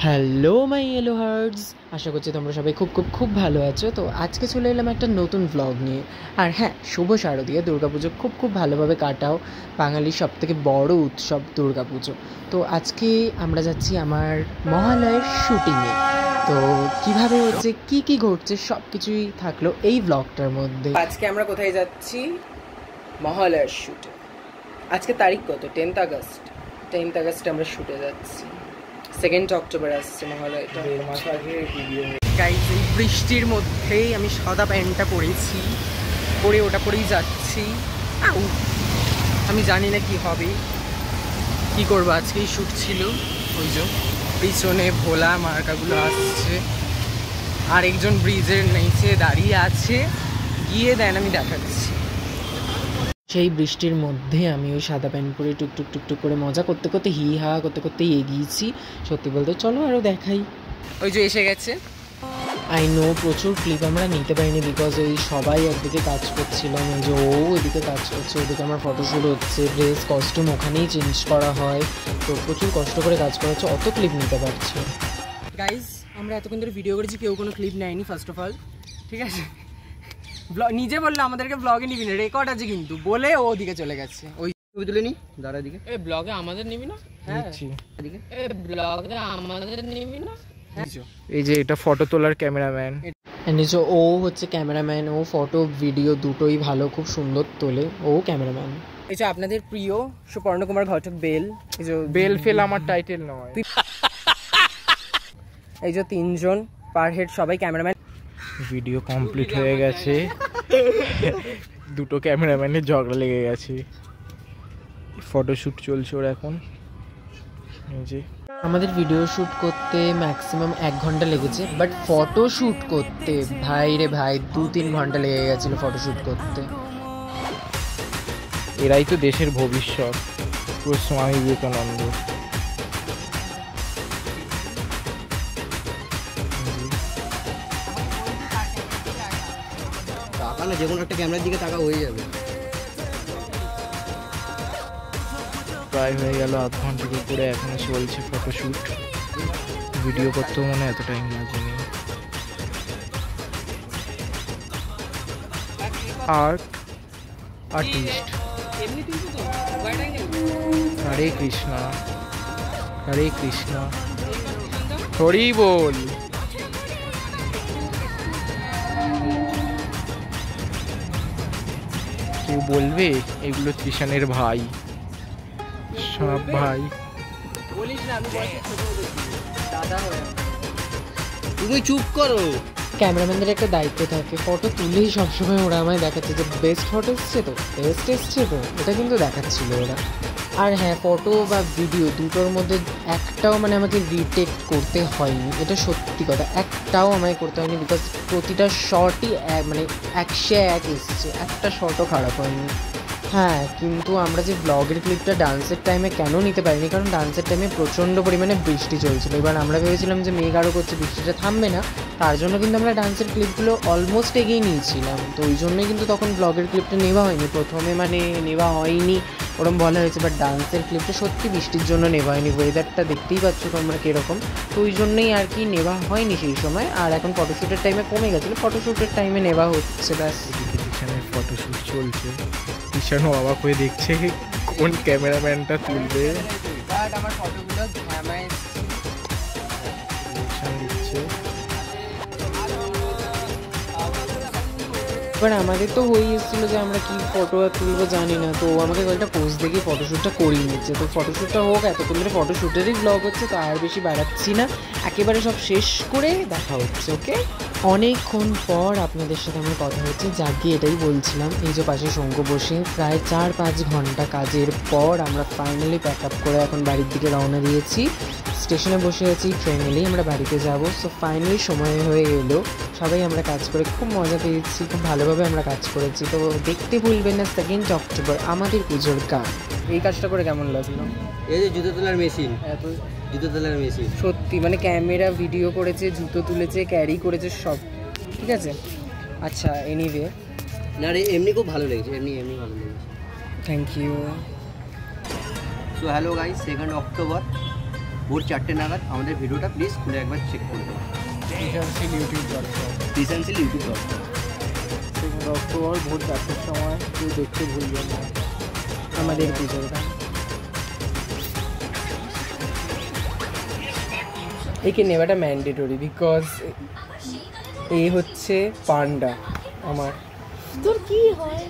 Hello my yellow hertz, আশা করছি তোমরা সবাই খুব ভালো আছো। তো আজকে চলে এলাম একটা নতুন ভ্লগ নিয়ে। আর হ্যাঁ, শুভ শারদীয়া, দুর্গাপুজো খুব ভালোভাবে কাটাও। বাঙালির সবথেকে বড় উৎসব দুর্গাপুজো। তো আজকে আমরা যাচ্ছি আমার মহালয়ের শুটিংয়ে। তো কিভাবে হচ্ছে, কি ঘটছে, সব কিছুই থাকলো এই ভ্লগটার মধ্যে। আজকে আমরা কোথায় যাচ্ছি? মহালয়ের শুটে। আজকে তারিখ কত? 10th August. 10th আগস্টে আমরা শুটে যাচ্ছি। 2nd অক্টোবর আসছে মহালয়টা। গাইস, এই বৃষ্টির মধ্যেই আমি সাদা প্যান্টটা পরেছি, ওটা পরেই যাচ্ছি। আমি জানি না কি হবে, কি করবো। আজকেই শ্যুট ছিল। ওই যে পিছনে ভোলা মার্কাগুলো আসছে, আর একজন ব্রিজের নিচে দাঁড়িয়ে আছে, গিয়ে দেন আমি দেখাচ্ছি। সেই বৃষ্টির মধ্যে আমি ওই সাদা প্যান্ট পরে টুকটুক করে মজা করতে হি হা করতে এগিয়েছি। সত্যি বলতে চলো আরও দেখাই। ওই যে এসে গেছে। আই নো প্রচুর ক্লিপ আমরা নিতে পারিনি, বিকজ ওই সবাই একদিকে কাজ করছিলাম। ওই যে ও ওইদিকে কাজ করছে, ওদিকে আমার ফটোশ্যুট হচ্ছে, ড্রেস কস্টিউম ওখানেই চেঞ্জ করা হয়। তো প্রচুর কষ্ট করে কাজ করা হচ্ছে, অত ক্লিপ নিতে পারছি। গাইজ, আমরা এতক্ষণ ধরে ভিডিও করেছি, কেউ কোনো ক্লিপ নেয়নি ফার্স্ট অফ অল, ঠিক আছে? নিজে বললো আমাদেরকে ব্লগে নিবি না, রেকর্ড আছে কিন্তু, বলে ও ওদিকে চলে গেছে। ওই ছবি তুলে নি দাঁড়া দিকে। এই ব্লগে আমাদের নিবি না? হ্যাঁ, এদিকে। এই ব্লগে আমাদের নিবি না? এই যে এটা ফটো তোলার ক্যামেরাম্যান, ও হচ্ছে ক্যামেরাম্যান। ও ফটো ভিডিও দুটোই ভালো, খুব সুন্দর তোলে। ও ক্যামেরাম্যান। এই যে আপনাদের প্রিয় সুপর্ণকুমার ঘটক বেল। এই যে বেল ফেল আমার টাইটেল নয়। এই যে 3 জন পার হেড সবাই ক্যামেরাম্যান। ভিডিও কমপ্লিট হয়ে গেছে, দুটো ক্যামেরাম্যানের ঝগড়া লেগে গেছে। ফটোশ্যুট চলছে ওর এখন। আমাদের ভিডিও শ্যুট করতে ম্যাক্সিমাম 1 ঘন্টা লেগেছে, বাট ফটো শ্যুট করতে ভাই রে ভাই 2-3 ঘন্টা লেগে গেছিলো ফটোশ্যুট করতে। এরাই তো দেশের ভবিষ্যৎ, পুরো স্বামী বিবেকানন্দ। তাকা না, যে কোনো একটা ক্যামেরার দিকে তাকা, হয়ে যাবে। প্রায় হয়ে গেল আধ ঘন্টা করে, এখনো চলছে ফটোশ্যুট। ভিডিও করতেও মনে এত টাইম লাগেনি। আর্টিস্ট হরে কৃষ্ণ, হরে কৃষ্ণ, হরি বল। কেউ বলবে এগুলো কৃষ্ণের ভাই, সব ভাই। বলিস না, আমি দাদা হয়ে। তুমি চুপ করো। ক্যামেরাম্যানদের একটা দায়িত্ব থাকে, ফটো তুলেই সবসময় ওরা আমায় দেখাচ্ছে যে বেস্ট ফটো এসছে তো, বেস্ট এসছে তো, এটা কিন্তু দেখাচ্ছিল ওরা। আর হ্যাঁ, ফটো বা ভিডিও দুটোর মধ্যে একটাও মানে আমাকে রিটেক করতে হয়নি, এটা সত্যি কথা। একটাও আমায় করতে হয়নি, বিকজ প্রতিটা শটই মানে 101 এসছে, একটা শটও খারাপ হয়নি। হ্যাঁ, কিন্তু আমরা যে ব্লগের ক্লিপটা ডান্সের টাইমে কেন নিতে পারিনি, কারণ ডান্সের টাইমে প্রচণ্ড পরিমাণে বৃষ্টি চলছিল। এবার আমরা ভেবেছিলাম যে মেঘ আরও করছে, বৃষ্টিটা থামবে না, তার জন্য কিন্তু আমরা ডান্সের ক্লিপগুলো অলমোস্ট এগিয়ে নিয়েছিলাম। তো ওই জন্যই কিন্তু তখন ব্লগের ক্লিপটা নেওয়া হয়নি, প্রথমে মানে নেওয়া হয়নি ওরম বলা হয়েছে, বাট ডান্সের ক্লিপটা সত্যি বৃষ্টির জন্য নেওয়া হয়নি। ওয়েদারটা দেখতেই পাচ্ছ তোমরা কীরকম, তো ওই জন্যই আর কি নেওয়া হয়নি সেই সময়। আর এখন ফটোশ্যুটের টাইমে কমে গেছিলো, ফটোশ্যুটের টাইমে নেওয়া হচ্ছে ব্যাস। ফটোশ্যুট চলছে, কিষানও অবাক হয়ে দেখছে কোন ক্যামেরাম্যানটা তুলবে। আমার ফটোগুলো দিচ্ছে। এবার আমাদের তো হয়ে এসেছিলো যে আমরা কি ফটো তুলবো জানি না, তো আমাকে কয়েকটা পোস্ট দেখে ফটোশ্যুটটা করিয়ে নিচ্ছে। তো ফটোশ্যুটটা হোক, এতক্ষণ ধরে ফটোশ্যুটেরই ব্লগ হচ্ছে, তো আর বেশি বাড়াচ্ছি না, একেবারে সব শেষ করে দেখা হচ্ছে। ওকে, অনেকক্ষণ পর আপনাদের সাথে আমার কথা হচ্ছে, যাকে এটাই বলছিলাম। এই যে পাশে শঙ্কু বসে প্রায় 4-5 ঘন্টা কাজের পর আমরা ফাইনালি প্যাক আপ করে এখন বাড়ির দিকে রওনা দিয়েছি। স্টেশনে বসে আছি, ট্রেন এলেই আমরা বাড়িতে যাব। সো ফাইনালি সময় হয়ে এলো, সবাই আমরা কাজ করে খুব মজা পেয়েছি, খুব ভালোভাবে আমরা কাজ করেছি। তো দেখতে ভুলবেন না 2nd অক্টোবর আমাদের পুজোর গান। এই কাজটা করে কেমন লাগলো? এই যে জুতো তোলার মেশিন, জুতো তোলার মেশিন সত্যি মানে ক্যামেরা ভিডিও করেছে, জুতো তুলেছে, ক্যারি করেছে, সব ঠিক আছে। আচ্ছা, এনিওয়ে, না রে এমনি খুব ভালো লেগেছে, এমনি ভালো লেগেছে। Thank you. So hello guys, 2nd October ভোর 4টে নাগাদ আমাদের ভিডিওটা প্লিজ খুলে একবার চেক করে দেবো। রিসেন্টলি ইউটিউব অক্টোবর ভোর 4টের সময় কেউ দেখতে ভুলবেন না আমাদের পুজোটা। একে নেওয়াটা ম্যান্ডেটরি বিকজ এ হচ্ছে পান্ডা আমার। তোর কি হয়